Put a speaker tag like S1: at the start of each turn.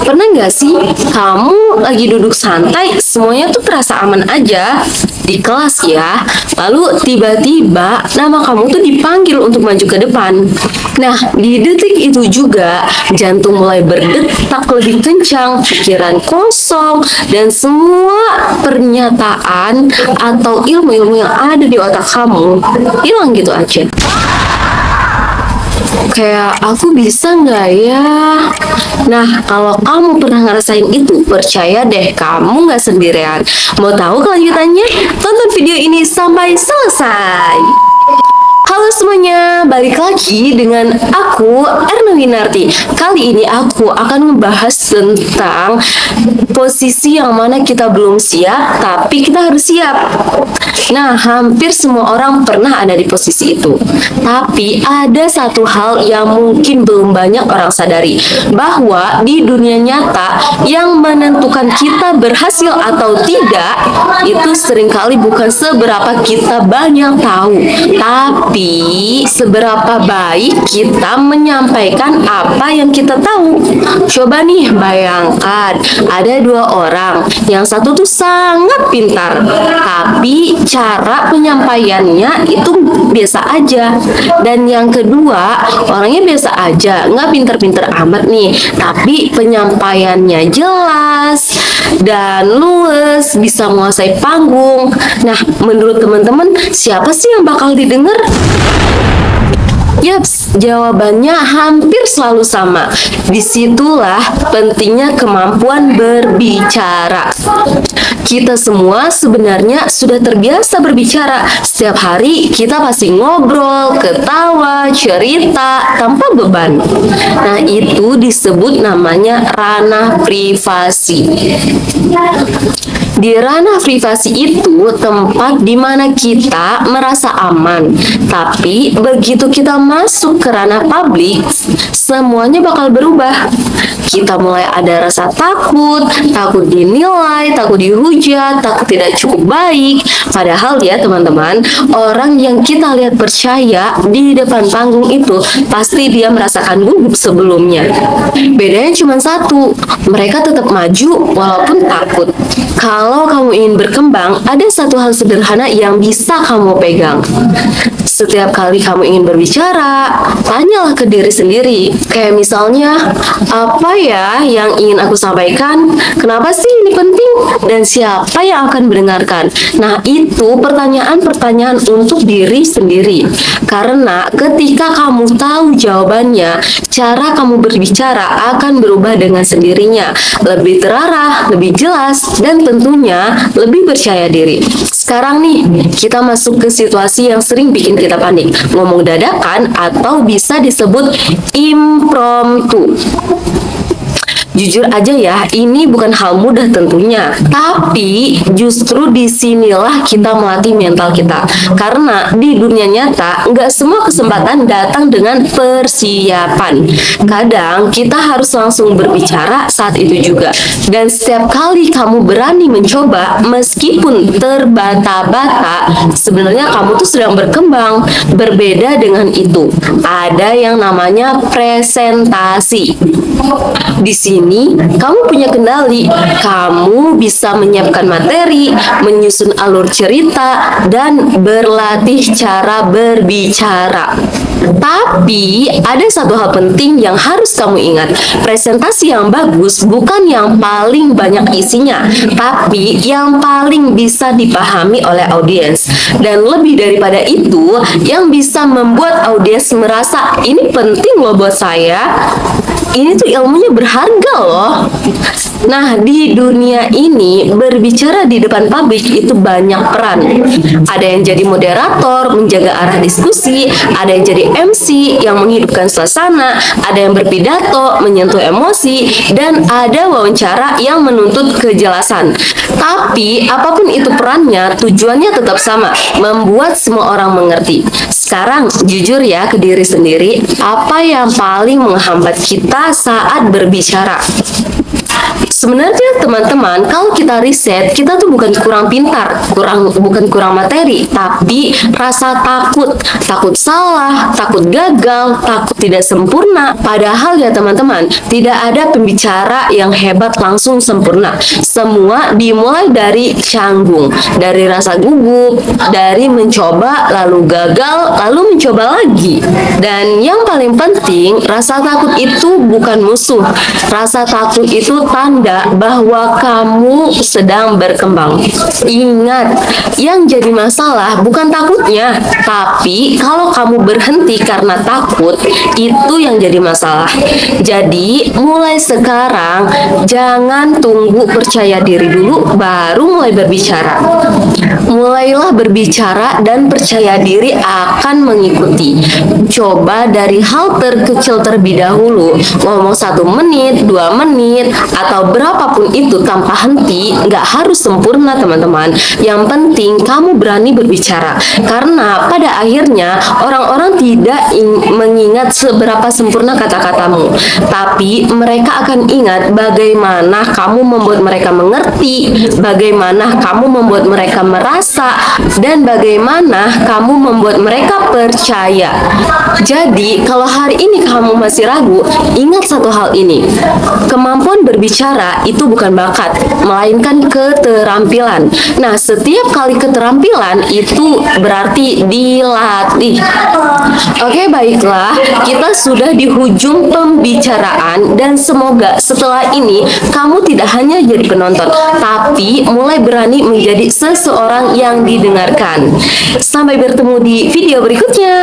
S1: Pernah nggak sih kamu lagi duduk santai, semuanya tuh terasa aman aja di kelas ya, lalu tiba-tiba nama kamu tuh dipanggil untuk maju ke depan. Nah, di detik itu juga jantung mulai berdetak lebih kencang, pikiran kosong, dan semua pernyataan atau ilmu-ilmu yang ada di otak kamu hilang gitu aja. Kayak aku bisa nggak ya? Nah, kalau kamu pernah ngerasain itu, percaya deh kamu nggak sendirian. Mau tahu kelanjutannya? Tonton video ini sampai selesai. Halo semuanya, balik lagi dengan aku Erna Winarti. Kali ini aku akan membahas tentang posisi yang mana kita belum siap, tapi kita harus siap. Nah, hampir semua orang pernah ada di posisi itu. Tapi ada satu hal yang mungkin belum banyak orang sadari, bahwa di dunia nyata yang menentukan kita berhasil atau tidak itu seringkali bukan seberapa kita banyak tahu, tapi seberapa baik kita menyampaikan apa yang kita tahu. Coba nih bayangkan, ada dua orang, yang satu tuh sangat pintar, tapi cara penyampaiannya itu biasa aja. Dan yang kedua, orangnya biasa aja, nggak pintar-pintar amat nih, tapi penyampaiannya jelas dan luwes, bisa menguasai panggung. Nah, menurut teman-teman, siapa sih yang bakal didengar? Yaps, jawabannya hampir selalu sama. Disitulah pentingnya kemampuan berbicara. Kita semua sebenarnya sudah terbiasa berbicara. Setiap hari kita pasti ngobrol, ketawa, cerita tanpa beban. Nah, itu disebut namanya ranah privasi. Di ranah privasi itu tempat di mana kita merasa aman. Tapi begitu kita masuk ke ranah publik, semuanya bakal berubah. Kita mulai ada rasa takut, takut dinilai, takut dihujat, takut tidak cukup baik. Padahal ya teman-teman, orang yang kita lihat percaya di depan panggung itu pasti dia merasakan gugup sebelumnya. Bedanya cuma satu, mereka tetap maju walaupun takut. Kalau kamu ingin berkembang, ada satu hal sederhana yang bisa kamu pegang. Setiap kali kamu ingin berbicara, tanyalah ke diri sendiri. Kayak misalnya, apa ya yang ingin aku sampaikan? Kenapa sih ini penting? Dan siapa yang akan mendengarkan? Nah, itu pertanyaan-pertanyaan untuk diri sendiri. Karena ketika kamu tahu jawabannya, cara kamu berbicara akan berubah dengan sendirinya. Lebih terarah, lebih jelas, dan tentunya lebih percaya diri. Sekarang nih, kita masuk ke situasi yang sering bikin kita panik. Ngomong dadakan atau bisa disebut impromptu. Jujur aja ya, ini bukan hal mudah tentunya. Tapi justru disinilah kita melatih mental kita. Karena di dunia nyata, nggak semua kesempatan datang dengan persiapan. Kadang kita harus langsung berbicara saat itu juga. Dan setiap kali kamu berani mencoba, meskipun terbata-bata, sebenarnya kamu tuh sedang berkembang. Berbeda dengan itu, ada yang namanya presentasi. Di sini kamu punya kendali, kamu bisa menyiapkan materi, menyusun alur cerita, dan berlatih cara berbicara. Tapi ada satu hal penting yang harus kamu ingat, presentasi yang bagus bukan yang paling banyak isinya, tapi yang paling bisa dipahami oleh audiens. Dan lebih daripada itu, yang bisa membuat audiens merasa ini penting loh buat saya, ini tuh ilmunya berharga loh. Nah, di dunia ini berbicara di depan publik itu banyak peran. Ada yang jadi moderator, menjaga arah diskusi, ada yang jadi MC yang menghidupkan suasana, ada yang berpidato, menyentuh emosi, dan ada wawancara yang menuntut kejelasan. Tapi apapun itu perannya, tujuannya tetap sama, membuat semua orang mengerti. Sekarang jujur ya ke diri sendiri, apa yang paling menghambat kita saat berbicara? Sebenarnya teman-teman, kalau kita riset, kita tuh bukan kurang pintar, bukan kurang materi, tapi rasa takut, takut salah, takut gagal, takut tidak sempurna. Padahal ya teman-teman, tidak ada pembicara yang hebat langsung sempurna. Semua dimulai dari canggung, dari rasa gugup, dari mencoba lalu gagal, lalu mencoba lagi. Dan yang paling penting, rasa takut itu bukan musuh. Rasa takut itu tanda bahwa kamu sedang berkembang. Ingat, yang jadi masalah bukan takutnya, tapi kalau kamu berhenti karena takut, itu yang jadi masalah. Jadi, mulai sekarang jangan tunggu percaya diri dulu baru mulai berbicara. Mulailah berbicara dan percaya diri akan mengikuti. Coba dari hal terkecil terlebih dahulu, ngomong 1 menit, 2 menit, atau berapapun itu tanpa henti. Nggak harus sempurna teman-teman. Yang penting kamu berani berbicara. Karena pada akhirnya orang-orang tidak mengingat seberapa sempurna kata-katamu, tapi mereka akan ingat bagaimana kamu membuat mereka mengerti, bagaimana kamu membuat mereka merasa, dan bagaimana kamu membuat mereka percaya. Jadi, kalau hari ini kamu masih ragu, ingat satu hal ini. Kemampuan berbicara itu bukan bakat, melainkan keterampilan. Nah, setiap kali keterampilan itu berarti dilatih. Oke, baiklah. Kita sudah di hujung pembicaraan dan semoga setelah ini kamu tidak hanya jadi penonton, tapi mulai berani menjadi seseorang yang didengarkan. Sampai bertemu di video berikutnya.